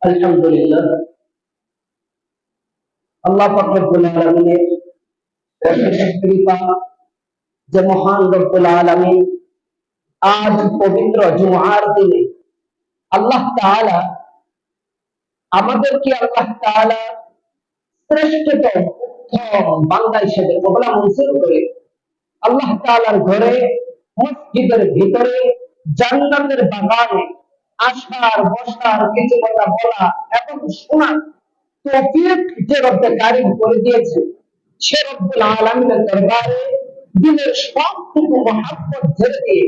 আলহামদুলিল্লাহ, আল্লাহ পাক রব্বুল আলামিনের অশেষ কৃপা যে মহান রব্বুল আলামিন আজ পবিত্র জুমার দিনে আল্লাহ তাআলা আমাদেরকে শ্রেষ্ঠতম উত্তম বান্দা হিসেবে কবুল মঞ্জুর করে আল্লাহ তাআলার ঘরে মসজিদের ভিতরে জান্নাতের বাগানে আসার বসার কিছু কথা বলা এবং শোনা তৌফিক যে রব্বে কারিম করে দিয়েছে সে রব্বুল আলামিনের দরবারে দিনের সবটুকু মহাব্বত ছেড়ে দিয়ে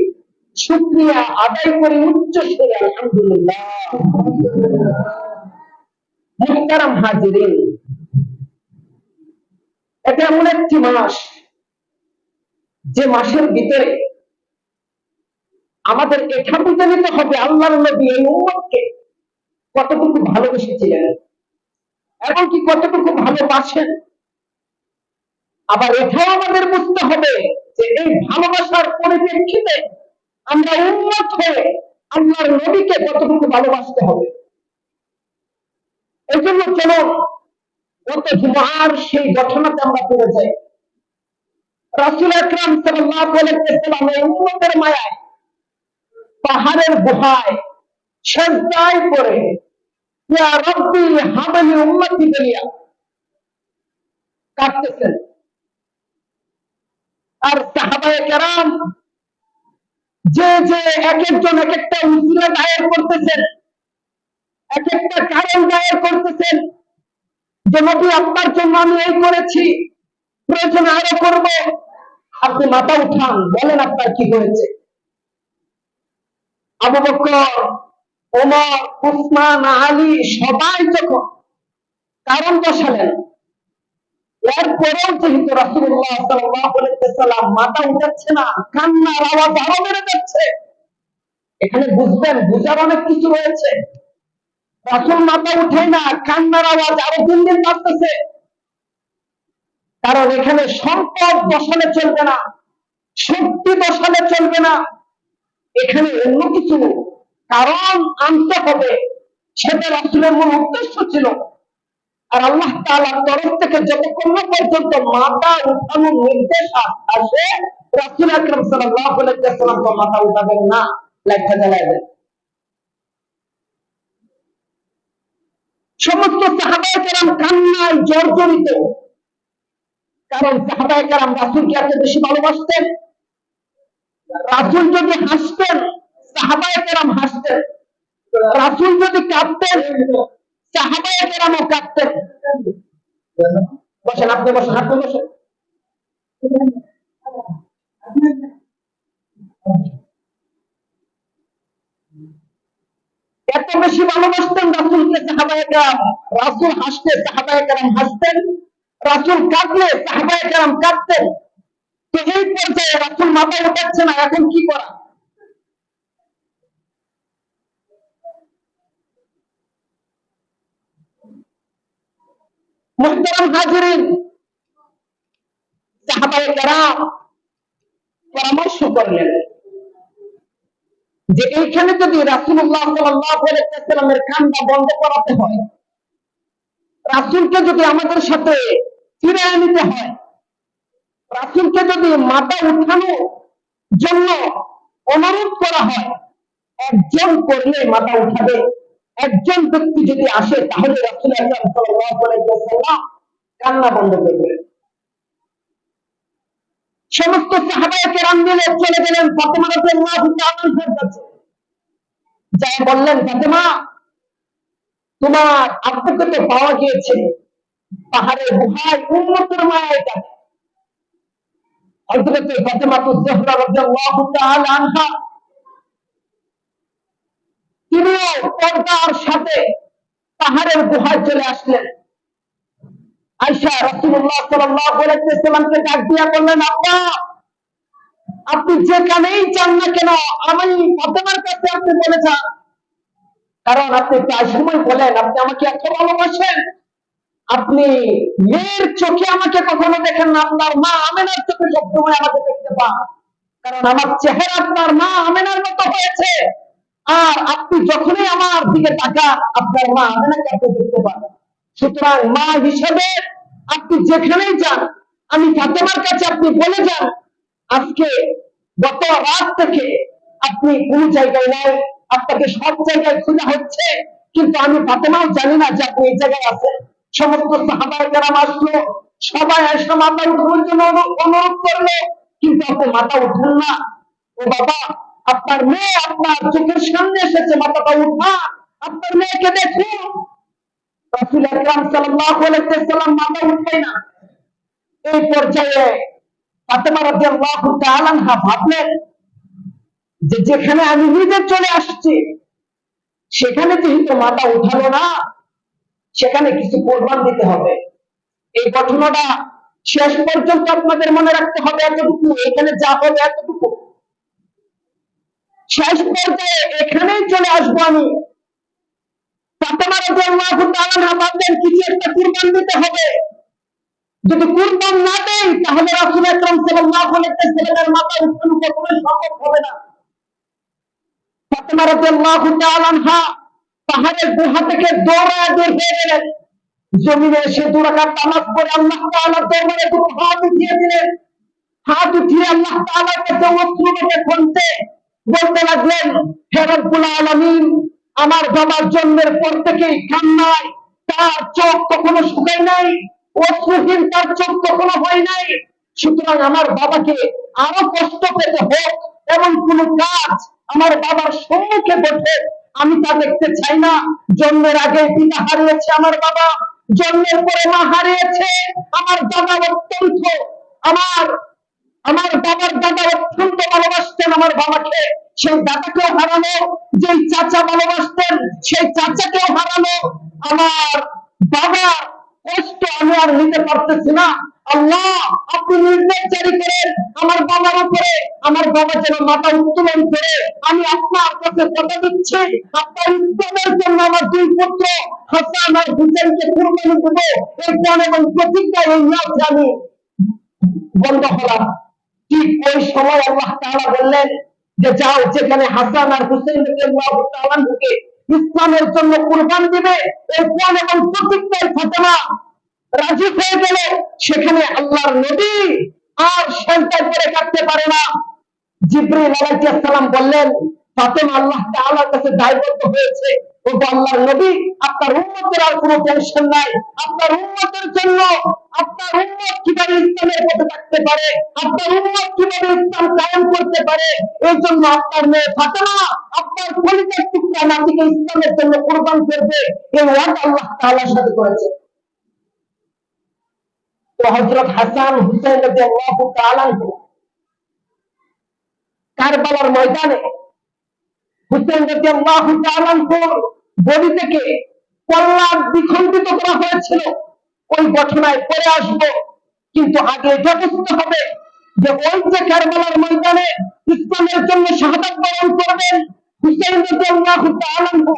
শুকরিয়া আদায় করে উচ্চ সুরে আলহামদুলিল্লাহ। মুহতারাম হাজিরিন, এটা এমন একটি মাস যে মাসের ভিতরে আমাদের এটা বুঝে নিতে হবে আল্লাহর নবী এই উম্মতকে কতটুকু ভালোবেসেছিলেন এবং কি কতটুকু ভালোবাসেন। আবার এটাও আমাদের বুঝতে হবে যে এই ভালোবাসার পরিপ্রেক্ষিতে আমরা উম্মত হয়ে আল্লাহর নবীকে কতটুকু ভালোবাসতে হবে। এই জন্য চলো গত জুমার সেই ঘটনাতে আমরা ফিরে যাই। রাসূল আকরাম সাল্লাল্লাহু আলাইহি ওয়াসাল্লাম এই উম্মতের মায়ায় পাহাড়ের গুহায় সিজদায় পড়ে ইয়া রাব্বি হাবলি উম্মতি বলিয়া কাঁদতেছেন। আর সাহাবায়ে কেরাম যে এক একজন এক একটা উসিলা দায়ের করতেছেন, এক একটা কারণ দায়ের করতেছেন যে নবী আপনার জন্য আমি এই করেছি, প্রয়োজন আরো করব। আপনি মাথা উঠান, বলেন আপনার কি হয়েছে। আবু বকর, ওমর, উসমান, আলী সবাই যখন কারণ বসালেন, এরপরেও যেহেতু রাসূলুল্লাহ সাল্লাল্লাহু আলাইহি ওয়াসাল্লাম মাথা উঠাচ্ছে না, কান্নার আওয়াজ আরো বেড়ে যাচ্ছে, এখানে বুঝবেন বুঝার অনেক কিছু রয়েছে। রাসূল মাথা উঠায় না, কান্নার আওয়াজ আরো দিন দিন বাড়তেছে। কারণ এখানে সম্পদ বসালে চলবে না, শক্তি বসালে চলবে না, এখানে অন্য কিছু কারণ আনতে হবে। সেটা রাসূলের মূল উদ্দেশ্য ছিল। আর আল্লাহ তাআলার তরফ থেকে যতক্ষণ না পর্যন্ত মাথা উঠানোর নির্দেশ আসে, রাসূল আকরাম সাল্লাল্লাহু আলাইহি ওয়াসাল্লাম তো মাথা উঠাবেন না, লেখা জ্বালাবেন। সমস্ত সাহাবায়ে কেরাম কান্নায় জর্জরিত। কারণ সাহাবায়ে কেরাম রাসূলকে এত বেশি ভালোবাসতেন। রাসূল যদি হাসতেন, সাহাবায়ে কেরাম হাসতেন। রাসূল যদি কাঁদতেন, সাহাবায়ে কেরামও কাঁদতেন। বসেন, আপনি বসেন, আপনি বসেন। এত বেশি ভালোবাসতেন রাসূলকে সাহাবায়ে কেরাম। রাসূল হাসতে সাহাবায়ে কেরাম হাসতেন, রাসূল কাঁদলে সাহাবায়ে কেরাম কাঁদতেন। তো এই পর্যায়ে রাসূল মাথা উঠাচ্ছে না, এখন কি করা? মুহতারাম হাজিরিন, সাহাবায়ে কেরাম পরামর্শ করলেন যে এইখানে যদি রাসূলুল্লাহ সাল্লাল্লাহু আলাইহি ওয়াসাল্লামের কান্না বন্ধ করাতে হয়, রাসূলকে যদি আমাদের সাথে ফিরিয়ে নিতে হয়, রাসূলকে যদি মাথা উঠানোর জন্য অনুরোধ করা হয়, একজন করলে মাথা উঠাবে, একজন ব্যক্তি যদি আসে তাহলে রাসূল আকরাম সাল্লাল্লাহু আলাইহি ওয়াসাল্লাম কান্না বন্ধ করবেন। সমস্ত সাহাবায়ে কেরাম মিলে চলে গেলেন ফাতেমা রাদিয়াল্লাহু তাআলা আনহার কাছে। যাই বললেন, ফাতেমা, তোমার আব্বুকে তো পাওয়া গিয়েছে পাহাড়ের গুহায় উম্মতের মায়ায় কাছে। হযরত ফাতেমা তুজ-জোহরা রাদিয়াল্লাহু তাআলা আনহা তিনিও পর্দার সাথে পাহাড়ের গুহায় চলে আসলেন। আয়েশা রাসূলুল্লাহ সাল্লাল্লাহু আলাইহি ওয়াসাল্লামকে ডাক দিয়া বললেন, আব্বা, আপনি যেখানেই যান না কেন আমি ফাতেমার কাছে আপনি বলে যান। কারণ আপনি প্রায় সময় বলেন আপনি আমাকে এত ভালোবাসেন, আপনি মেয়ের চোখে আমাকে কখনো দেখেন না, আপনার মা আমেনার চোখে সবসময় আমাকে দেখতে পান। কারণ আমার চেহারা আপনার মা আমেনার মতো হয়েছে। আর আপনি যখনই আমার দিকে তাকান আপনার মা আমেনাকে আপনি দেখতে পান। সুতরাং মা হিসেবে আপনি যেখানেই যান, আমি ফাতেমার কাছে আপনি বলে যান, আজকে গত রাত থেকে আপনি কোন জায়গায় নাই, আপনাকে সব জায়গায় খোঁজা হচ্ছে, কিন্তু আমি ফাতেমাও জানি না যে আপনি এই জায়গায় আছেন। সমস্ত সাহাবায়ে কেরাম আসলো, সবাই এসে মাথা উঠানোর জন্য অনুরোধ করলো, কিন্তু আপনি মাথা উঠান না। ও বাবা, আপনার মেয়ে আপনার চোখের সামনে এসেছে, মাথাটা উঠা, আপনার মেয়েকে দেখুন। রাসূল আকরাম সাল্লাল্লাহু আলাইহি ওয়াসাল্লাম মাথা উঠায় না। এই পর্যায়ে ফাতেমা রাদিয়াল্লাহু তাআলা আনহা ভাবলেন যে যেখানে আমি নিজে চলে আসছি, সেখানে যেহেতু মাথা উঠালো না, সেখানে কিছু কোরবান দিতে হবে। এই ঘটনাটা শেষ পর্যন্ত আপনাদের মনে রাখতে হবে, এতটুকু এখানে যা হবে এতটুকু। শেষ পর্যায়ে এখানেই চলে আসবো আমি। ফাতেমা রাদিয়াল্লাহু তাআলা আনহা ভাবলেন কিছু একটা কুরবান দিতে হবে। যদি কুরবান না দেই তাহলে রাসূল আকরাম সাল্লাল্লাহু আলাইহি ওয়াসাল্লামের মাথা উঠানো কখনোই সম্ভব হবে না। ফাতেমা রাদিয়াল্লাহু তাআলা আনহা পাহাড়ের গুহা থেকে দৌড়ায় বের হয়ে গেলেন। জমিনে এসে 2 রাকাত নামাজ পড়ে আল্লাহ তাআলার দরবারে দুটো হাত উঠিয়ে দিলেন। হাত উঠিয়ে আল্লাহ তাআলার কাছে অশ্রুকে খুঁজতে বলতে লাগলেন, হে রব্বুল আলামিন, আমার বাবার জন্মের পর থেকেই কান্নায় তার চোখ কখনো শুকায় নাই, অশ্রুহীন তার চোখ কখনো হয় নাই। সুতরাং আমার বাবাকে আরো কষ্ট পেতে হোক এমন কোন কাজ আমার বাবার সম্মুখে ঘটে আমি তা দেখতে চাই না। জন্মের আগে পিতা হারিয়েছে আমার বাবা, জন্মের পরে মা হারিয়েছে আমার দাদা। অত্যন্ত আমার আমার বাবার দাদা অত্যন্ত ভালোবাসতেন আমার বাবাকে, সেই দাদাকেও হারানো, যেই চাচা ভালোবাসতেন সেই চাচাকেও হারানো। আমার বাবা কষ্ট আমি আর নিতে পারতেছি না। আল্লাহ, আপনি নির্দেশ জারি করেন আমার বাবার উপরে, আমার বাবা যেন মাথা উত্তোলন করে। আমি আপনার কাছে কথা দিচ্ছি, আপনার ইসলামের জন্য আমার 2 পুত্র হাসান আর হুসেনকে কুরবানি দেব। এই প্রাণ এবং প্রতিজ্ঞা এই নিয়তে আমি বন্ধ হলাম। ঠিক ওই সময় আল্লাহ তাআলা বললেন যে যাও, যেখানে হাসান আর হুসেন রাদিয়াল্লাহু তাআলা আনহুকে ইসলামের জন্য কুরবান দিবে এই প্রাণ এবং প্রতিজ্ঞায় ফাতেমা রাজি হয়ে গেল। সেখানে আল্লাহর নবী আর সন্তান করে কাটতে পারে না। জিবরিল আলাইহিস সালাম বললেন, ফাতেমা আল্লাহ তাআলার কাছে দায়বদ্ধ হয়েছে, ও আল্লাহর নবী, আপনার উম্মতের আর কোনো টেনশন নাই। আপনার উম্মতের জন্য আপনার উম্মত কিভাবে ইসলামের পথে থাকতে পারে, আপনার উম্মত কিভাবে ইসলাম কায়েম করতে পারে, এই জন্য আপনার মেয়ে ফাতেমা আপনার কলিজার টুকরা নাতিকে ইসলামের জন্য কুরবান করবে। এই ওয়াদা আল্লাহ তাআলার সাথে করেছে। তো হযরত হাসান হুসাইন রাদিয়াল্লাহু তাআলা কারবালার ময়দানে হুসেন রাদিয়াল্লাহু তাআলা আনহুর বডি থেকে কল্লা বিখণ্ডিত করা হয়েছিল। ওই ঘটনায় পরে আসবো, কিন্তু আগে এটা বুঝতে হবে যে ওই যে কারবালার ময়দানে ইসলামের জন্য শাহাদাত বরণ করবেন হুসেন রাদিয়াল্লাহু তাআলা আনহু,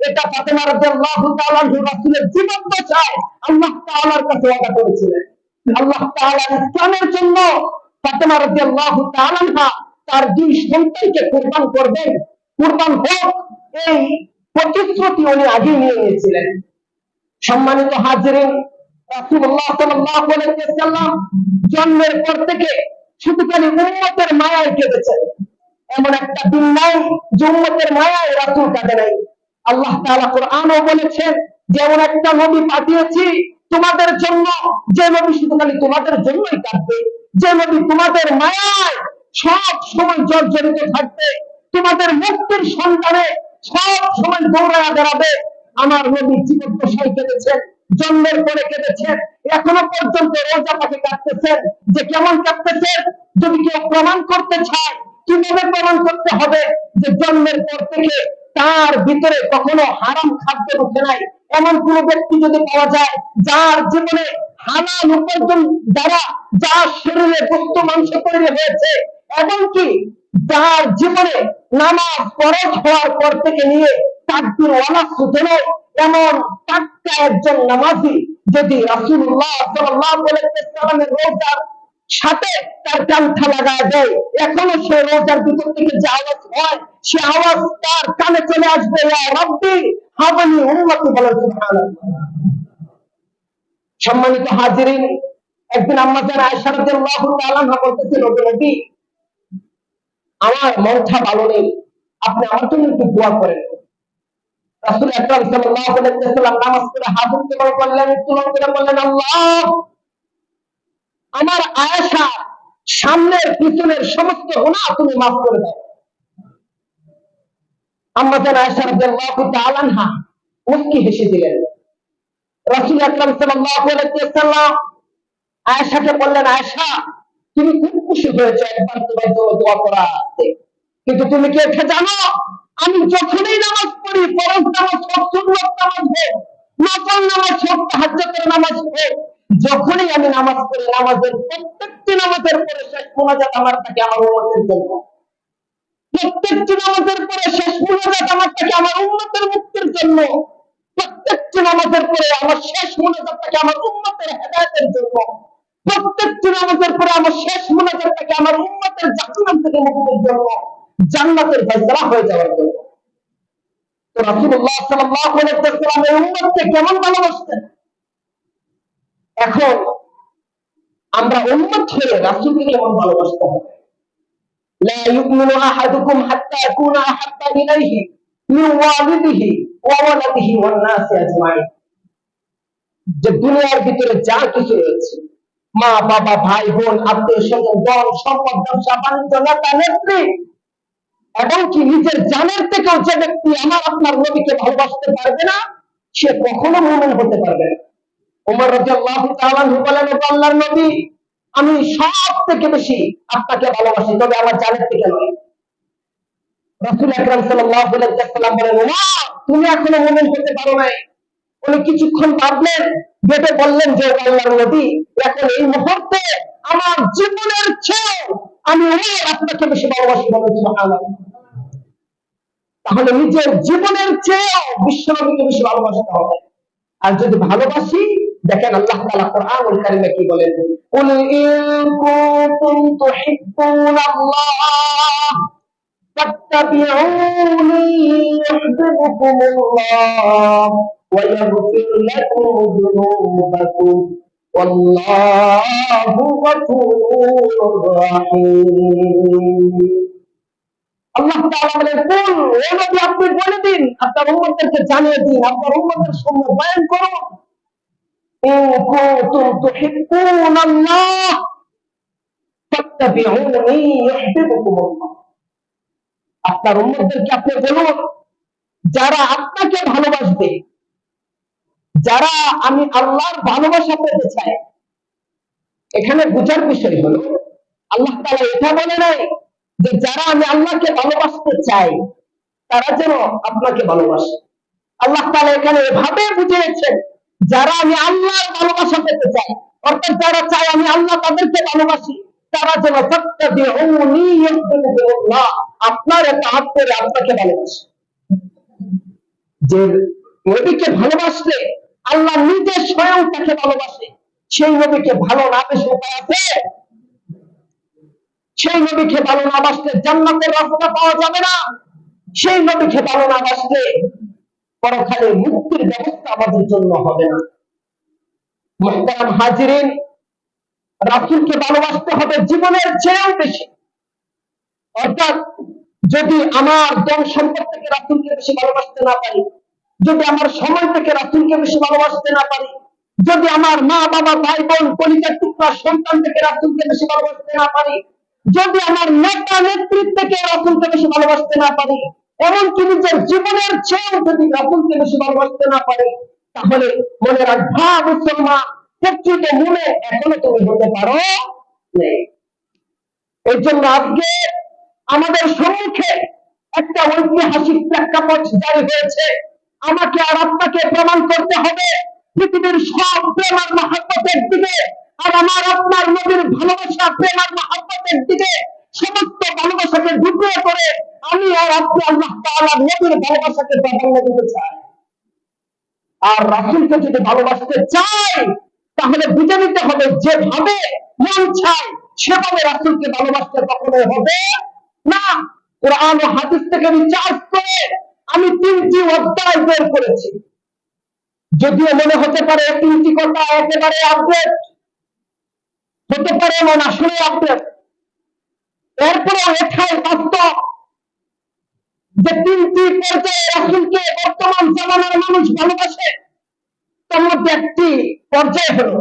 এটা ফাতেমা রাদিয়াল্লাহু তাআলা আনহু রাসূলের জীবন বাঁচায় আল্লাহ তাআলার কাছে ওয়াদা করেছিলেন। আল্লাহ তাআলা ইসলামের জন্য ফাতেমা রাদিয়াল্লাহু তাআলা আনহা তার 2 সন্তানকে কুরবান করবেন, কুরবান হোক, এই প্রতিশ্রুতি উনি আগে নিয়ে নিয়েছিলেন। সম্মানিত হাজিরিন, রাসূলুল্লাহ সাল্লাল্লাহু আলাইহি ওয়াসাল্লাম জন্মের পর থেকে শুধু খালি উম্মতের মায়ায় কেঁদেছেন। এমন একটা দিন নাই যে উম্মতের মায়ায় রাসূল কাঁদে নাই। আল্লাহ তাআলা কোরআনেও বলেছেন, যেমন একটা নবী পাঠিয়েছি তোমাদের জন্য, যে নবী শুধু খালি তোমাদের জন্যই কাঁদবে, যে নবী তোমাদের মায়ায় সব সময় জর্জরিত থাকবে, তোমাদের মুক্তির সন্ধানে সব সময় দৌড়ায়া বেড়াবে। আমার নবী জীবন দশায় কেঁদেছেন, জন্মের পরে কেঁদেছেন, এখনো পর্যন্ত রোজা পাকে কাঁদতেছেন। যে কেমন কাঁদতেছেন যদি কেউ প্রমাণ করতে চায়, কিভাবে প্রমাণ করতে হবে যে জন্মের পর থেকে তার ভিতরে কখনো হারাম খাদ্য ঢুকে নাই, এমন কোন ব্যক্তি যদি পাওয়া যায় যার জীবনে হালাল উপার্জন দ্বারা যার শরীরে গোশত মাংস তৈরি হয়েছে, এমনকি যার জীবনে নামাজ ফরজ হওয়ার পর থেকে নিয়ে তাকবীর ওয়ালা সুতরাং এমন পাক্কা একজন নামাজি যদি রাসূলুল্লাহ সাল্লাল্লাহু আলাইহি ওয়াসাল্লামের রওজার সাথে তার কান্থা লাগায় দেয়, এখনো সে রোজার ভিতর থেকে যে আওয়াজ হয়, সে আওয়াজ তার কানে চলে আসবে, ইয়া রাব্বি হাবলি উম্মতি, বলে সুবহানাল্লাহ। সম্মানিত হাজিরিন, একদিন আম্মা জান আয়েশা রাদিয়াল্লাহু তাআলা আনহা বলতেছেন, ওগো নবী, আমার মনটা ভালো নেই, আপনি আমার জন্য একটু দোয়া করেন। রাসূল আকরাম সাল্লাল্লাহু আলাইহি ওয়াসাল্লাম নামাজ পড়ে হাত উত্তোলন করলেন, উত্তোলন করে বললেন, আল্লাহ, আমার আয়েশা সামনের পিছনের সমস্ত গুনাহ তুমি মাফ করে দাও। আম্মা জান আয়েশা রাদিয়াল্লাহু তাআলা আনহা মুস্কি হেসে দিলেন। রাসূল আকরাম সাল্লাল্লাহু আলাইহি ওয়াসাল্লাম আয়েশাকে বললেন, আয়েশা, তুমি খুব খুশি হয়েছো একবার তোমার জন্য দোয়া করাতে, কিন্তু তুমি কি এটা জানো, আমি যখনই নামাজ পড়ি, ফরজ নামাজ হোক, সুন্নাত নামাজ হোক, নফল নামাজ হোক, তাহাজ্জুদের নামাজ হোক, যখনই আমি নামাজ পড়ি, নামাজের প্রত্যেকটি নামাজের পরে শেষ মুনাজাত আমার থাকে আমার উম্মতের জন্য। প্রত্যেকটি নামাজের পরে শেষ মুনাজাত আমার থাকে আমার উম্মতের মুক্তির জন্য। প্রত্যেকটি নামাজের পরে আমার শেষ মুনাজাত থাকে আমার উম্মতের হেদায়েতের জন্য। প্রত্যেকটি নামাজের পরে আমার শেষ মুনাজাত থাকে আমার উম্মতের জাহান্নাম থেকে মুক্তির জন্য, জান্নাতের ফয়সালা হয়ে যাওয়ার জন্য। তো রাসূলুল্লাহ সাল্লাল্লাহু আলাইহি ওয়াসাল্লাম এই উম্মতকে কেমন ভালোবাসতেন। এখন আমরা উম্মত হয়ে রাসূলকে কেমন ভালোবাসতে হবে। লা ইউমিনু আহাদুকুম হাত্তা ইয়াকুনা আহাব্বা ইলাইহি মিন ওয়ালিদিহি ওয়া ওয়ালাদিহি ওয়ান নাসি আজমাইন। যে দুনিয়ার ভিতরে যা কিছু রয়েছে, মা বাবা ভাই বোন আত্মীয় স্বজন ধন সম্পদ ব্যবসা বাণিজ্য নেতা নেত্রী, এমনকি নিজের জানের থেকেও যে ব্যক্তি আমার আপনার নবীকে ভালোবাসতে পারবে না, সে কখনো মুমিন হতে পারবে না। ওমর রাদিয়াল্লাহু তাআলা আনহু বলেন, ও আল্লাহর নবী, আমি সব থেকে বেশি আপনাকে ভালোবাসি, তবে আমার জানের থেকে নয়। রাসূল আকরাম সাল্লাল্লাহু আলাইহি ওয়াসাল্লাম বলেন, ওমর, তুমি এখনো মুমিন হতে পারো নাই। উনি কিছুক্ষণ ভাবলেন, বেটে বললেন যে আল্লাহর নবী, এখন এই মুহূর্তে আমার জীবনের চেয়ে আমি ওমর আপনাকে বেশি ভালোবাসি, বলেন সুবহানাল্লাহ। তাহলে নিজের জীবনের চেয়ে বিশ্বনবীকে বেশি ভালোবাসতে হবে। আর যদি ভালোবাসি, দেখেন আল্লাহ তাআলা কোরআনুল কারীমে কি বলেন, কুল ইন কুনতুম তুহিব্বুনাল্লাহ ফাত্তাবিউনি ইউহিব্বুকুমুল্লাহ ওয়া ইয়াগফির লাকুম যুনুবাকুম ওয়াল্লাহু গফুরুর রাহিম। আল্লাহ তাআলা বলেন, কুল, ও নবী, আপনি বলে দিন, আপনার উম্মতদেরকে জানিয়ে দিন, আপনার উম্মতের সামনে বয়ান করুন, ইন কুনতুম তুহিব্বুনাল্লাহ ফাত্তাবিউনি ইউহিব্বুকুমুল্লাহ। আপনার উম্মতদেরকে আপনি বলুন, যারা আপনাকে ভালোবাসবে, যারা আমি আল্লাহর ভালোবাসা পেতে চাই। এখানে বুঝার বিষয় হলো, আল্লাহ তাআলা এটা বলে নাই যে যারা আমি আল্লাহকে ভালোবাসতে চাই তারা যেন আপনাকে ভালোবাসে। আল্লাহ তাআলা এখানে এভাবে বুঝিয়েছেন, যারা আমি আল্লাহর ভালোবাসা পেতে চাই, অর্থাৎ যারা চায় আমি আল্লাহ তাদেরকে ভালোবাসি, তারা যেন ফাত্তাবিউনি ইউহিব্বুকুমুল্লাহ, আপনার ইতাআত করে আপনাকে ভালোবাসে। যে নবীকে ভালোবাসলে আল্লাহ নিজে স্বয়ং তাকে ভালোবাসে, সেই নবীকে ভালো না বেশি উপায় আছে? সেই নবীকে ভালো না বাসলে জান্নাতের রাস্তা পাওয়া যাবে না। সেই নবীকে ভালো না বাসলে পরকালে মুক্তির ব্যবস্থা আমাদের জন্য হবে না। মুহতারাম হাজিরিন, রাসূলকে ভালোবাসতে হবে জীবনের চেয়েও বেশি। অর্থাৎ যদি আমার ধন সম্পদ থেকে রাসূলকে বেশি ভালোবাসতে না পারি, যদি আমার সময় থেকে রাসূলকে বেশি ভালোবাসতে না পারি, যদি আমার মা বাবা ভাই বোন কলিজার টুকরা সন্তান থেকে রাসূলকে বেশি ভালোবাসতে না পারি, যদি আমার নেতা নেতৃত্ব থেকে রাসূলকে বেশি ভালোবাসতে না পারি, এমনকি নিজের জীবনের চেয়েও যদি রাসূলকে বেশি ভালোবাসতে না পারি, তাহলে মনে রাখবা মুসলমান, প্রকৃত মনে এখনো তুমি হতে পারো নেই। এই জন্য আজকে আমাদের সম্মুখে একটা ঐতিহাসিক প্রেক্ষাপট জারি হয়েছে। আমাকে আর আপনাকে প্রমাণ করতে হবে পৃথিবীর সব প্রেম আর মহব্বতের দিকে, আর আমার আপনার নবীর ভালোবাসা প্রেম আর মহব্বতের দিকে, সমস্ত ভালোবাসাকে ঢুকিয়ে করে আমি আর আপনি আল্লাহ তাআলার নবীর ভালোবাসাকে প্রাধান্য দিতে চাই। আর রাসূলকে যদি ভালোবাসতে চাই, তাহলে বুঝে নিতে হবে যেভাবে মন চায় সেভাবে রাসূলকে ভালোবাসতে কখনো হবে না। কোরআন ও হাদিস থেকে রিচার্জ করে আমি 3টি অধ্যায় বের করেছি। যদিও মনে হতে পারে 3টি কথা একেবারে আপডেট, হতে পারে এমন আসলে আপডেট, এরপরেও এটাই বাস্তব যে 3টি পর্যায়ে রাসূলকে বর্তমান জামানার মানুষ ভালোবাসে। তার মধ্যে একটি পর্যায় হলো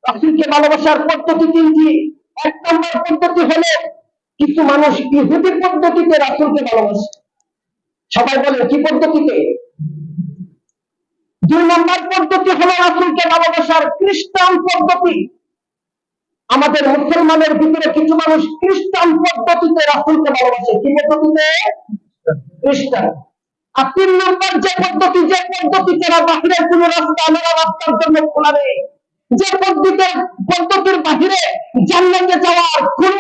রাসূলকে ভালোবাসার পদ্ধতি 3টি। 1 নম্বর পদ্ধতি হলো কিছু মানুষ ইহুদি পদ্ধতিতে রাসূলকে ভালোবাসে। সবাই বলেন কি পদ্ধতিতে? 2 নম্বর পদ্ধতি হলো রাসূলকে ভালোবাসার খ্রিস্টান পদ্ধতি। আমাদের মুসলমানের ভিতরে কিছু মানুষ খ্রিস্টান পদ্ধতিতে রাসূলকে ভালোবাসে। কি পদ্ধতিতে? খ্রিস্টান। আর 3 নম্বর যে পদ্ধতি ছাড়া বাহিরের কোন রাস্তা আমরা রাস্তার জন্য খোলা নেই, যে পদ্ধতির বাহিরে জান্নাতে যাওয়ার কোন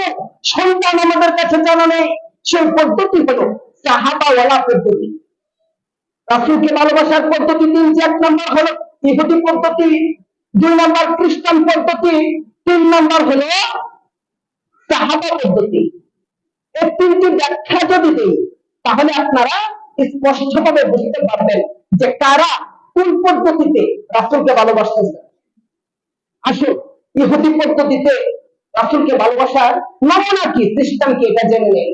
সন্ধান আমাদের কাছে জানা নেই, সেই পদ্ধতি হলো সাহাবাওয়ালা পদ্ধতি। রাসূলকে ভালোবাসার পদ্ধতি 3। 1 নম্বর হলো ইহুদি পদ্ধতি, 2 নম্বর খ্রিস্টান পদ্ধতি, 3 নম্বর হলো সাহাবা পদ্ধতি। এই 3টি ব্যাখ্যা যদি দিই তাহলে আপনারা স্পষ্টভাবে বুঝতে পারবেন যে কারা কোন পদ্ধতিতে রাসূলকে ভালোবাসতেছে। আসুন ইহুদি পদ্ধতিতে রাসূলকে ভালোবাসার নমুনা কি, খ্রিস্টান কি, এটা জেনে নেই।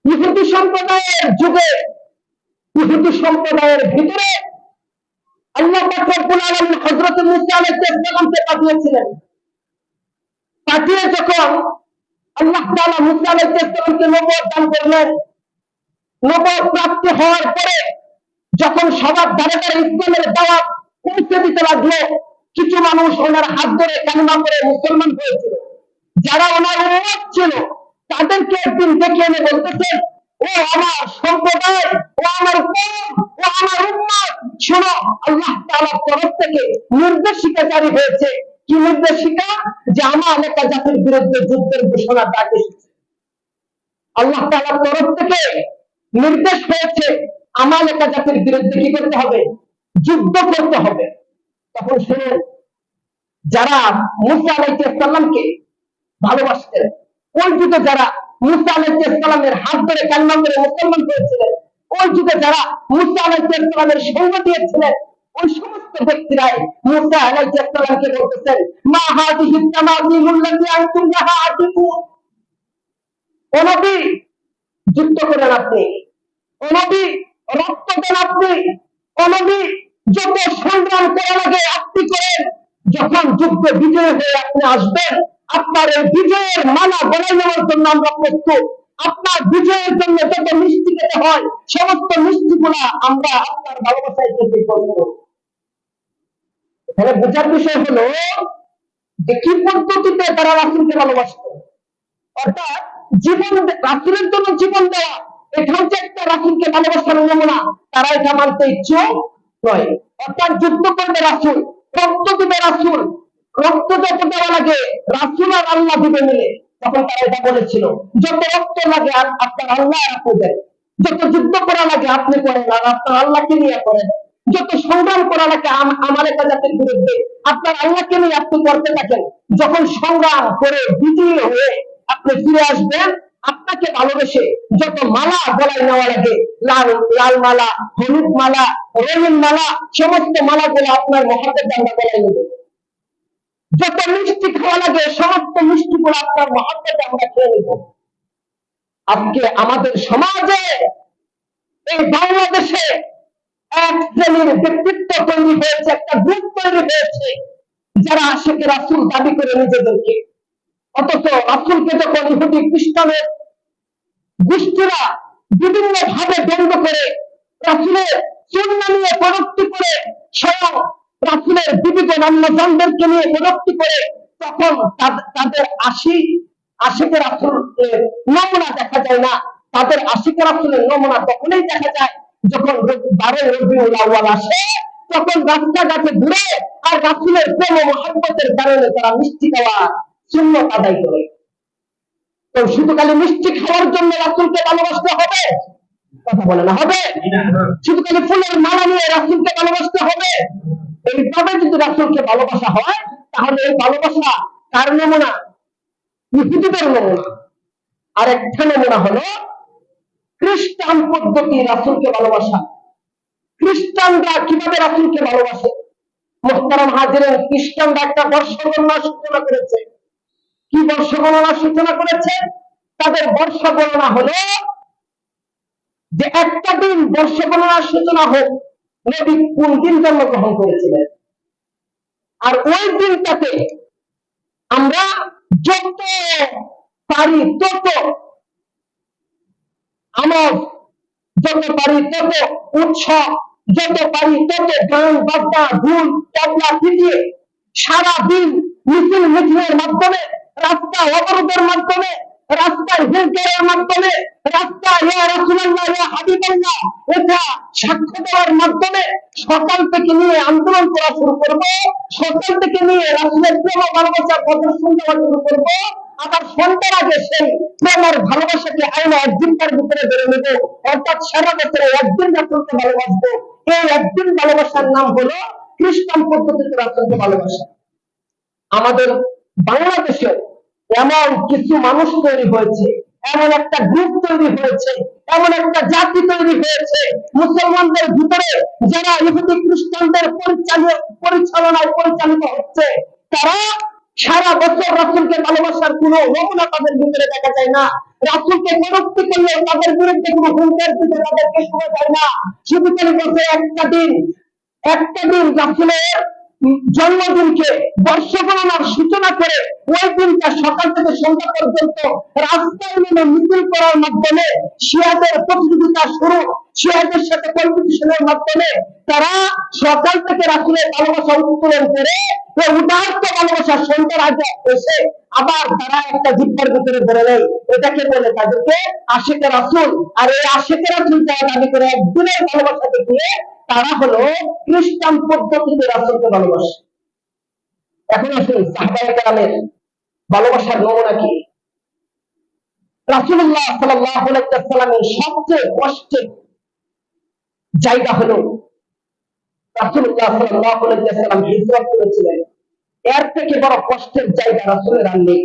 ইহুদি সম্প্রদায়ের যুগে, ইহুদি সম্প্রদায়ের ভিতরে আল্লাহ পাক রব্বুল আলামিন হযরত মুসা আলাইহিস সালামকে পাঠিয়েছিলেন। পাঠিয়ে যখন আল্লাহ তাআলা মুসা আলাইহিস সালামকে নবুয়ত দান করলেন, নবুয়ত প্রাপ্ত হওয়ার পরে যখন সবার দ্বারে দ্বারে ইসলামের দাওয়াত পৌঁছে দিতে লাগলো, কিছু মানুষ ওনার হাত ধরে কালিমা পড়ে মুসলমান হয়েছিল। যারা ওনার উম্মত ছিল তাদেরকে একদিন ডেকে এনে বলতেছেন, ও আমার সম্প্রদায়, ও আমার কওম, ও আমার উম্মত, শোনো, আল্লাহ তাআলার তরফ থেকে নির্দেশিকা জারি হয়েছে। কি নির্দেশিকা? যে আমালেকা জাতির বিরুদ্ধে যুদ্ধের ঘোষণা ডাক এসেছে। আল্লাহ তাআলার তরফ থেকে নির্দেশ হয়েছে আমালেকা জাতির বিরুদ্ধে কি করতে হবে? যুদ্ধ করতে হবে। তখন শুনুন, যারা মুসা আলাইহিস সালামকে ভালোবাসতেন, ওই যুগে যারা মুসা আলাইহিস সালামের হাত ধরে কালিমা পড়ে মুসলমান হয়েছিলেন, ওই যুগে যারা মুসা আলাইহিস সালামের সঙ্গ দিয়েছিলেন, ওই সমস্ত ব্যক্তিরাই মুসা আলাইহিস সালামকে বলতেছেন, মা হাদিহি তামাযিলুল্লাতী আনতুম লাহা আতিকুন। ও নবী, যুদ্ধ করেন আপনি, ও নবী, রক্ত দেন আপনি, ও নবী, যত সংগ্রাম করা লাগে আপনি করেন। যখন যুদ্ধে বিজয় হয়ে আপনি আসবেন, আপনার এই বিজয়ের মালা গলায় নেওয়ার জন্য আমরা প্রস্তুত। আপনার বিজয়ের জন্য যত মিষ্টি খেতে হয় সমস্ত মিষ্টিগুলা আমরা আপনার ভালোবাসায় খেতে করব। এখানে বোঝার বিষয় হলো যে কি পদ্ধতিতে তারা রাসূলকে ভালোবাসত। অর্থাৎ জীবন, রাসূলের জন্য জীবন দেওয়া, এটা হচ্ছে একটা রাসূলকে ভালোবাসার নমুনা। তারা এটা মানতে ইচ্ছুক নয়। অর্থাৎ যুদ্ধ করবে রাসূল, রক্ত দিবে রাসূল, রক্ত যত দেওয়া লাগে রাসূল আর আল্লাহ দিবে মিলে। তখন তারা এটা বলেছিল, যত রক্ত লাগে আর আপনার আল্লাহ আপনি দেন, যত যুদ্ধ করা লাগে আপনি করেন আর আপনার আল্লাহকে নিয়ে করেন, যত সংগ্রাম করা লাগে আমালেকা জাতির বিরুদ্ধে আপনার আল্লাহকে নিয়ে আপনি করতে থাকেন। যখন সংগ্রাম করে বিজয়ী হয়ে আপনি ফিরে আসবেন, আপনাকে ভালোবেসে যত মালা গলায় নেওয়া লাগে, লাল লাল মালা, হলুদ মালা, রঙিন মালা, সমস্ত মালাগুলো আপনার মহব্বতে আমরা গলায় নেব। যত মিষ্টি খাওয়া লাগে সমস্ত মিষ্টিগুলো আপনার মহব্বতে আমরা খেয়ে নেব। আজকে আমাদের সমাজে, এই বাংলাদেশে এক শ্রেণীর ব্যক্তিত্ব তৈরি হয়েছে, একটা গ্রুপ তৈরি হয়েছে যারা আশিকে রাসূল দাবি করে নিজেদেরকে। অথচ রাসূলকে যখন ইহুদি খ্রিস্টানের গোষ্ঠীরা বিভিন্ন ভাবে দ্বন্দ্ব করে, রাসূলের সুন্নাহ নিয়ে কটূক্তি করে, স্বয়ং রাসূলের বিবিগণ অন্যজনদেরকে নিয়ে কটূক্তি করে, তখন তাদের আশিকে রাসূলের নমুনা দেখা যায় না। তাদের আশিকে রাসূলের নমুনা তখনই দেখা যায় যখন 12 রবিউল আউয়াল আসে, তখন রাস্তাঘাটে ঘুরে আর রাসূলের প্রেম ও মহব্বতের কারণে তারা মিষ্টি খাওয়া সুন্নাত আদায় করে। তো শুধু খালি মিষ্টি খাওয়ার জন্য রাসূলকে ভালোবাসতে হবে? কথা বলে না, হবে? শুধু খালি ফুলের মালা নিয়ে রাসূলকে ভালোবাসতে হবে? এইভাবে যদি রাসূলকে ভালোবাসা হয় তাহলে এই ভালোবাসা কার নমুনা? ইহুদিদের নমুনা। আর একটা নমুনা হলো খ্রিস্টান পদ্ধতি রাসূলকে ভালোবাসা। খ্রিস্টানরা কিভাবে রাসূলকে ভালোবাসে? মুহতারাম হাজিরিন, খ্রিস্টানরা একটা বর্ষগণনার সূচনা করেছে। কি বর্ষগণনার সূচনা করেছে? তাদের বর্ষগণনা হলো যে একটা দিন বর্ষগণনার সূচনা হোক নবী কোন দিন জন্মগ্রহণ করেছিলেন, আর ওই দিনটাতে আমরা যত পারি তত আমল, যত পারি তত উৎসব, যত পারি তত গান বাজনা ঢোল তবলা পিটিয়ে সারা দিন মিছিল মিছিলের মাধ্যমে, রাস্তা অবরোধের মাধ্যমে, রাস্তায় হুলকারের মাধ্যমে, রাস্তায় ইয়া রাসূলুল্লাহ ইয়া হাবিবাল্লাহ এটা সাক্ষ্য দেওয়ার মাধ্যমে সকাল থেকে নিয়ে আন্দোলন করা শুরু করব, সকাল থেকে নিয়ে রাসূলের প্রেম ভালোবাসা প্রদর্শন দেওয়া শুরু করব। আবার সন্ধ্যার আগে সেই প্রেমের ভালোবাসাকে আইনা একদিনকার ভিতরে বেড়ে নেব, অর্থাৎ সারা বছরে একদিন রাসূলকে ভালোবাসবো। এই একদিন ভালোবাসার নাম হলো খ্রিস্টান পদ্ধতিতে রাসূলকে ভালোবাসা। আমাদের বাংলাদেশে এমন কিছু মানুষ তৈরি হয়েছে, এমন একটা গ্রুপ তৈরি হয়েছে, এমন একটা জাতি তৈরি হয়েছে মুসলমানদের ভিতরে, যারা ইহুদি খ্রিস্টানদের পরিচালনায় পরিচালিত হচ্ছে। তারা সারা বছর রাসূলকে ভালোবাসার কোন নমুনা তাদের ভিতরে দেখা যায় না। রাসূলকে কটূক্তি করলে তাদের বিরুদ্ধে কোনো হুঙ্কার দিতে তাদেরকে শোনা যায় না। শুধু করে বছরে একটা দিন রাসূলের জন্মদিনকে বর্ষগণনার সূচনা করে ওই দিনটা সকাল থেকে সন্ধ্যা পর্যন্ত রাস্তায় নেমে মিছিল করার মাধ্যমে শিয়াদের প্রতিযোগিতা শুরু, শিয়াদের সাথে কম্পিটিশনের মাধ্যমে তারা সকাল থেকে রাসূলের ভালোবাসা উত্তোলন করে উদার্ত ভালোবাসা সন্ধ্যার আগে এসে আবার তারা একটা জিব্বার ভিতরে ধরে নেয়। এটাকে বলে তাদেরকে আশিকে রাসূল। আর এই আশিকে রাসূল যারা দাবি করে একদিনের ভালোবাসা দেখিয়ে তারা হলো খ্রিস্টান পদ্ধতিতে রাসূলকে ভালোবাসে। এখন আসুন সাহাবায়ে কেরামের ভালোবাসার নমুনা কি? রাসূলুল্লাহ সাল্লাল্লাহু আলাইহি ওয়াসাল্লামের সবচেয়ে কষ্টের জায়গা হলো রাসূলুল্লাহ সাল্লাল্লাহু আলাইহি ওয়াসাল্লাম হিজরত করেছিলেন। এর থেকে বড় কষ্টের জায়গা রাসূলের আর নেই।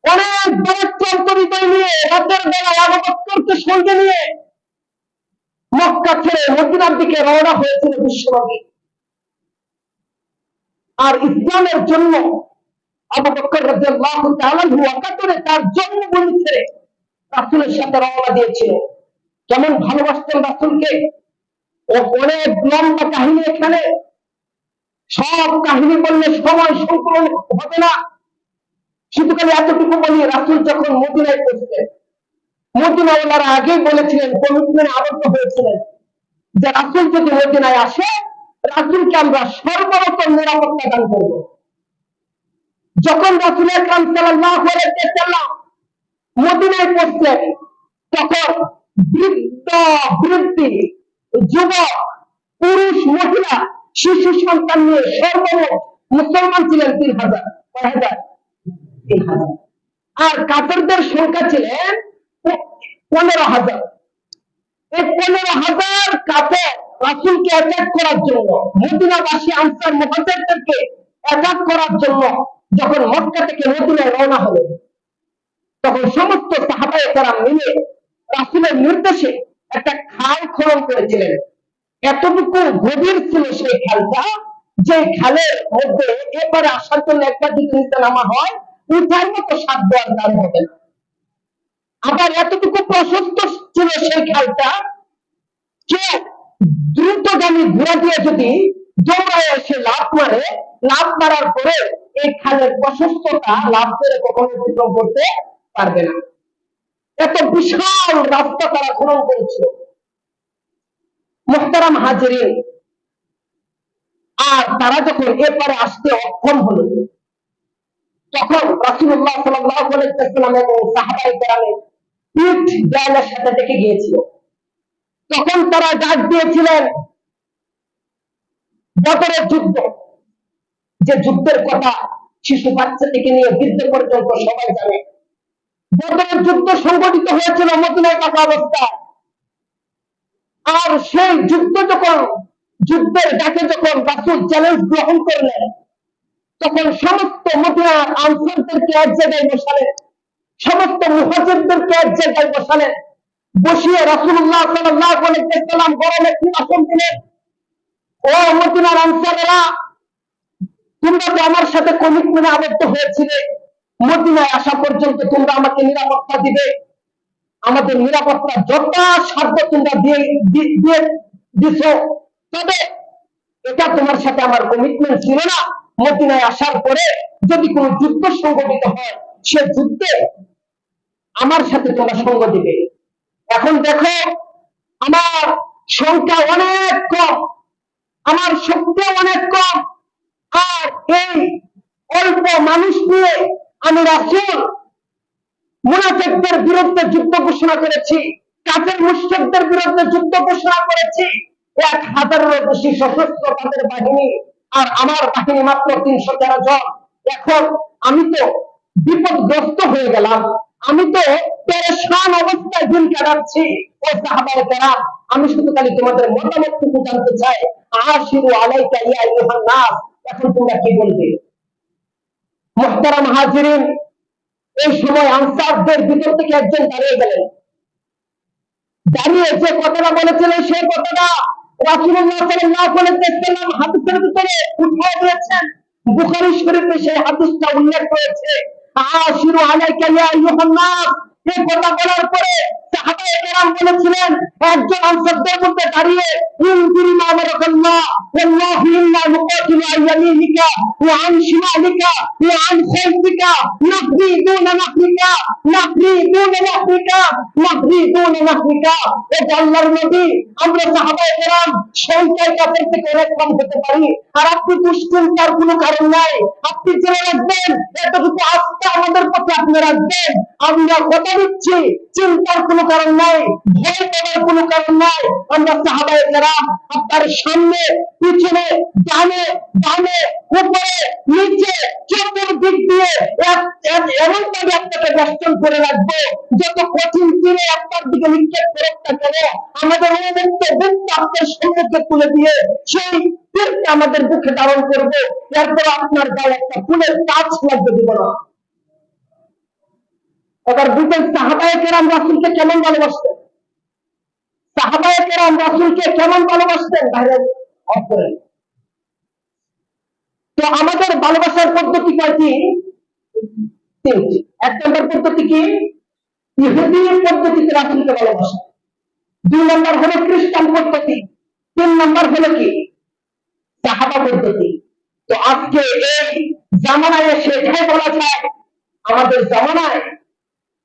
অনেক বড় হৃদয় নিয়ে রাতের বেলা আবু বকরকে সঙ্গে নিয়ে মক্কা ছেড়ে মদিনার দিকে রওনা হয়েছিল বিশ্বনবী। আর ইসলামের জন্য আবু বকর রাদিয়াল্লাহু তাআলা ওয়াকাতরে তার জন্মভূমি ছেড়ে রাসূলের সাথে রওনা দিয়েছিল। কেমন ভালোবাসতেন রাসূলকে! ও অনেক লম্বা কাহিনী, এখানে সব কাহিনী বললে সময় সংকলন হবে না। শুধু খালি এতটুকু বলি, রাসূল যখন মদিনায় পৌঁছলেন, মদিনাওয়ালারা আগেই বলেছিলেন, কমিটমেন্ট আবদ্ধ হয়েছিলেন যে রাসূল যদি মদিনায় আসে, রাসূলকে আমরা সর্বরকম নিরাপত্তা দান করব। যখন রাসূল আকরাম সাল্লাল্লাহু আলাইহি ওয়াসাল্লাম মদিনায় পৌঁছলেন, তখন বৃদ্ধ বৃদ্ধি, যুবক, পুরুষ, মহিলা, শিশু সন্তান নিয়ে সর্বমোট মুসলমান ছিলেন ৩,০০০। কয় হাজার? ৩,০০০। আর কাফেরদের সংখ্যা ছিলেন ১৫,০০০। এই ১৫,০০০ কাফের রাসূলকে অ্যাটাক করার জন্য, মদিনাবাসী আনসার মুহাজিরদেরকে অ্যাটাক করার জন্য যখন মক্কা থেকে মদিনায় রওনা হলো, তখন সমস্ত সাহাবায়ে কেরাম মিলে রাসূলের নির্দেশে একটা খাল খনন করেছিলেন। এতটুকু গভীর ছিল সেই খালটা, যে খালের মধ্যে এবারে আসার জন্য একবার যদি নিচে নামা হয়, উঠার মতো সাধ্য আর তার হবে না। আবার এতটুকু প্রশস্ত ছিল সেই খালটা, যে দ্রুতগামী ঘোড়া দিয়ে যদি দৌড়ায় এসে লাফ মারে, লাফ মারার পরে এই খালের প্রশস্ততা লাফ করে কখনো অতিক্রম করতে পারবে না। এত বিশাল রাস্তা তারা খনন করেছিল। মুহতারাম হাজিরিন, আর তারা যখন এরপরে আসতে অক্ষম হলো, তখন রাসূলুল্লাহ সাল্লাল্লাহু আলাইহি ওয়াসাল্লাম এবং সাহাবায়ে কেরামের পিঠ দেয়ালের সাথে ডেকে গিয়েছিল। তখন তারা ডাক দিয়েছিলেন বদরের যুদ্ধ, যে যুদ্ধের কথা শিশু বাচ্চা থেকে নিয়ে বৃদ্ধ পর্যন্ত সবাই জানে। বদরের যুদ্ধ সংগঠিত হয়েছিল মদিনায় থাকা অবস্থায়। আর সেই যুদ্ধের ডাকে যখন রাসূল চ্যালেঞ্জ গ্রহণ করলেন, তখন সমস্ত মদিনার আনসারদেরকে এক জায়গায় বসালেন, সমস্ত মুহাজিরদেরকে এক জায়গায় বসালেন, বসিয়ে রাসূলুল্লাহ সাল্লাল্লাহু আলাইহি ওয়াসাল্লাম গরমে একটি ভাষণ দিলেন। ও মদিনার আনসারেরা, তোমরা তো আমার সাথে কমিটমেন্টে আবদ্ধ হয়েছিলে, মদিনায় আসা পর্যন্ত তোমরা আমাকে নিরাপত্তা দিবে। আমাদের নিরাপত্তা যথাসাধ্য তোমরা দিয়ে দিছো, তবে এটা তোমার সাথে আমার কমিটমেন্ট ছিল না। মদিনায় আসার পরে যদি কোনো যুদ্ধ সংঘটিত হয়, সে যুদ্ধে আমার সাথে তোমরা সঙ্গ দিবে। এখন দেখো, আমার সংখ্যা অনেক কম, আমার শক্তি অনেক কম, আর এই অল্প মানুষ নিয়ে আমি রাসূল মুনাফিকদের বিরুদ্ধে যুদ্ধ ঘোষণা করেছি, কাফের মুশরিকদের বিরুদ্ধে যুদ্ধ ঘোষণা করেছি। 1000-এরও বেশি সশস্ত্র তাদের বাহিনী, আর আমার বাহিনী মাত্র 313 জন। এখন আমি তো বিপদগ্রস্ত হয়ে গেলাম, আমি তো পেরেশান অবস্থায় দিন কাটাচ্ছি। ও সাহাবায়ে কেরাম, আমি শুধু খালি তোমাদের মতামতটুকু জানতে চাই। আশিরু আলাইকা ইয়া আইয়ুহান নাস, এখন তোমরা কি বলবে? মুহতারাম হাজিরিন, এই সময় আনসারদের ভিতর থেকে একজন দাঁড়িয়ে গেলেন। দাঁড়িয়ে যে কথাটা বলেছিলেন, সেই কথাটা রাসূলুল্লাহ সাল্লাল্লাহু আলাইহি ওয়াসাল্লাম হাদিসের ভিতরে উঠিয়ে দিয়েছেন। বুখারী শরীফে সেই হাদিসটা উল্লেখ করেছে। আশিরু আলাইকা ইয়া আইয়ুহান নাস, এই কথা বলার পরে সাহাবায়ে কেরাম বলেছিলেন, একজন আনসারদের মধ্যে দাঁড়িয়ে, ইনজিরি মা বারাকাল্লাহ ওয়াল্লাহি ইন্না নুকাতিলু আইয়ামিনিকা ওয়া আন শিমালিকা ওয়া আন খালফিকা নাহরিদুনা নাহরিকা নাহরিদুনা নাহরিকা নাহরিদুনা নাহরিকা। ও আল্লাহর নবী, আমরা সাহাবায়ে কেরাম সংখ্যায় কাফের থেকে অনেক কম হতে পারি, আর আপনি দুশ্চিন্তার কোনো কারণ নাই। আপনি জেনে রাখবেন, এতটুকু আস্থা আমাদের প্রতি আপনি রাখবেন। আমরা কথা দিচ্ছি, চিন্তার কোনো কারণ নাই, ভয় পাওয়ার কোনো কারণ নাই। আমরা সাহাবায়ে কেরাম আপনার সামনে, পিছনে, ডানে বামে, উপরে নিচে, চতুর্দিক দিয়ে এমন ভাবে আপনাকে বেষ্টন করে রাখবো, যত কঠিন তীরে আপনার দিকে নিক্ষেপ করুক না কেন, আমাদের উন্মুক্ত বুকটা আপনার সম্মুখে তুলে দিয়ে সেই তীরকে আমাদের বুকে ধারণ করবো। এরপর আপনার গায়ে একটা ফুলের কাজ লাগবে দিব না। এবার বুঝেন সাহাবায়ে কেরাম রাসূলকে কেমন ভালোবাসতেন, সাহাবায়ে কেরাম রাসূলকে কেমন ভালোবাসতেন, বাইরে অফ করেন। তো আমাদের ভালোবাসার পদ্ধতি কয়টি? 3টি। 1 নম্বর পদ্ধতি কি? ইহুদি পদ্ধতিতে রাসূলকে ভালোবাসা। 2 নম্বর হলো খ্রিস্টান পদ্ধতি। 3 নম্বর হলো কি? সাহাবা পদ্ধতি। তো আজকে এই জামানায় এসে এটাই বলা যায়, আমাদের জামানায়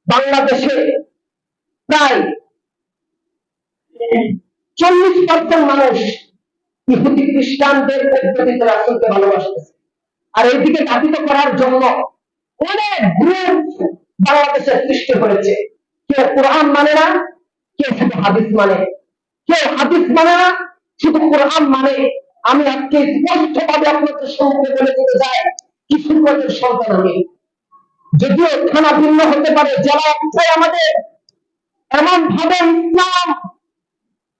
বাংলাদেশে প্রায় 40% মানুষ ইহুদি খ্রিস্টানদের পদ্ধতিতে রাসূলকে ভালোবাসতেছে। আর এইদিকে ঘাতিত করার জন্য অনেক গ্রুপ বাংলাদেশে সৃষ্টি করেছে। কেউ কোরআন মানে না, কেউ শুধু হাদিস মানে, কেউ হাদিস মানে না, শুধু কোরআন মানে। আমি আজকে স্পষ্টভাবে আপনাদের সম্মুখে বলে দিতে চাই, কিশোরগঞ্জের সন্তান আমি। যদিও থানা ভিন্ন হতে পারে, জেলা একটাই আমাদের। এমন ভাবে ইসলাম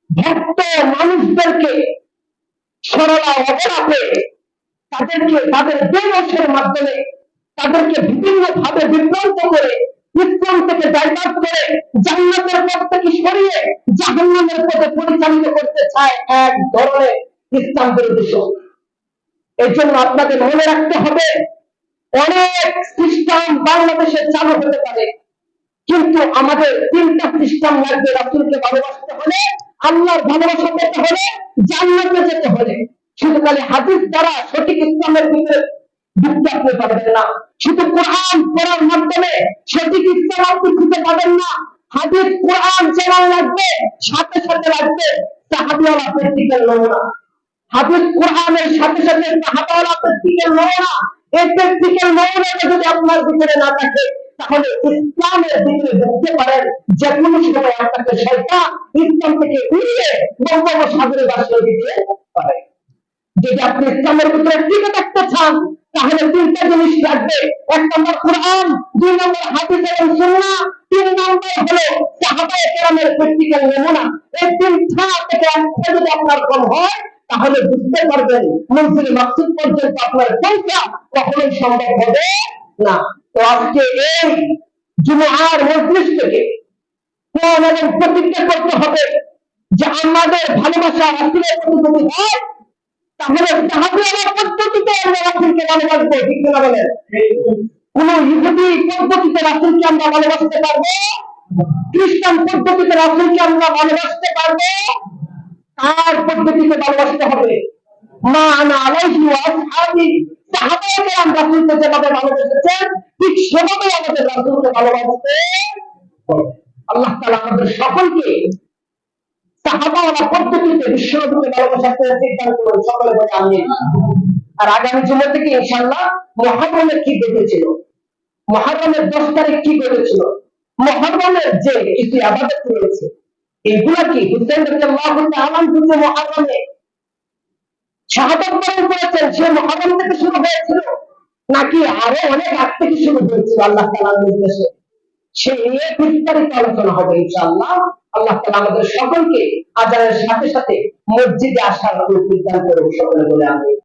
ভক্ত মানুষদেরকে সরলা অবলাপে তাদেরকে তাদের বেনসের মাধ্যমে তাদেরকে বিভিন্ন ভাবে বিভ্রান্ত করে ইসলাম থেকে ডাইভার্ট করে জান্নাতের পথ থেকে সরিয়ে জাহান্নামের পথে পরিচালিত করতে চায় এক ধরনের ইসলাম বিরোধী শক্তি। এই জন্য আপনাদের মনে রাখতে হবে, অনেক সিস্টেম বাংলাদেশে চালু হতে পারে, কিন্তু আমাদের 3টা সিস্টেম লাগবে রাসূলকে ভালোবাসতে হলে, আল্লাহর ভালোবাসা পেতে হলে, জান্নাতে যেতে হলে। শুধু খালি হাদিস দ্বারা সঠিক ইসলামের ভিতরে ঢুকতে আপনি পারবেন না, শুধু কোরআন পড়ার মাধ্যমে সঠিক ইসলাম আপনি খুঁজে পাবেন না। হাদিস কোরআন যেমন লাগবে, সাথে সাথে লাগবে সাহাবীওয়ালা প্র্যাকটিক্যাল নমুনা। হাদিস কোরআনের সাথে সাথে সাহাবাওয়ালা প্র্যাকটিক্যাল নমুনা। এই প্র্যাকটিক্যাল নমুনাটা যদি আপনার ভিতরে না থাকে, তাহলে ইসলামের ভিতরে ঢুকতে পারেন যে কোনো সময় আপনাকে শয়তান ইসলাম থেকে উড়িয়ে বঙ্গোপসাগরে ভাসিয়ে দিতে পারে। যদি আপনি ইসলামের ভিতরে টিকে থাকতে চান, তাহলে 3টা জিনিস লাগবে। 1 নম্বর কোরআন, 2 নম্বর হাদিস এবং সুন্নাহ, 3 নম্বর হলো সাহাবায়ে কেরামের প্র্যাকটিক্যাল নমুনা। এই 3টা থেকে একটা যদি আপনার কম হয়, তাহলে বুঝতে পারবেন মঞ্জিল মাকসুদ পর্যন্ত আপনার পৌঁছা কখনোই সম্ভব হবে না। তো আজকে এই জুমআর মজলিস থেকে কোন এবং প্রতিজ্ঞা করতে হবে যে আমাদের ভালোবাসা রাসূলের প্রতি যদি হয় তাহলে সাহাবীদের পদ্ধতিতে আমরা রাসূলকে ভালোবাসবো, ঠিক না বলেন? কোন ইহুদি পদ্ধতিতে রাসূলকে আমরা ভালোবাসতে পারবো? খ্রিস্টান পদ্ধতিতে রাসূলকে আমরা ভালোবাসতে পারবো? তার পদ্ধতিতে ভালোবাসতে হবে। মা আনা আলাইহি ওয়া আসহাবি, সাহাবায়ে কেরাম রাসূলকে যেভাবে ভালোবেসেছেন ঠিক সেভাবে আমাদের রাসূলকে ভালোবাসতে হবে। আল্লাহ তাআলা আমাদের সকলকে সাহাবাওয়ালা পদ্ধতিতে বিশ্বনবীকে ভালোবাসার তৌফিক দান করুন, সকলে বলে আমিন। আর আগামী জুমা থেকে ইনশাআল্লাহ মুহররমের কি ঘটেছিল, মুহররমের 10 তারিখ কি ঘটেছিল, মুহররমের যে কিছু ইবাদত রয়েছে এগুলা কি হুসাইন রাদিয়াল্লাহু তাআলা আনহু যে মুহররমে শাহাদাত বরণ করেছেন সে মুহররম থেকে শুরু হয়েছিল নাকি আরো অনেক আগ থেকে শুরু হয়েছিল আল্লাহ তাআলার নির্দেশে, সে নিয়ে বিস্তারিত আলোচনা হবে ইনশাআল্লাহ। আল্লাহ তাআলা আমাদের সকলকে আজানের সাথে সাথে মসজিদে আসার তৌফিক দান করুন, সকলে বলে আমিন।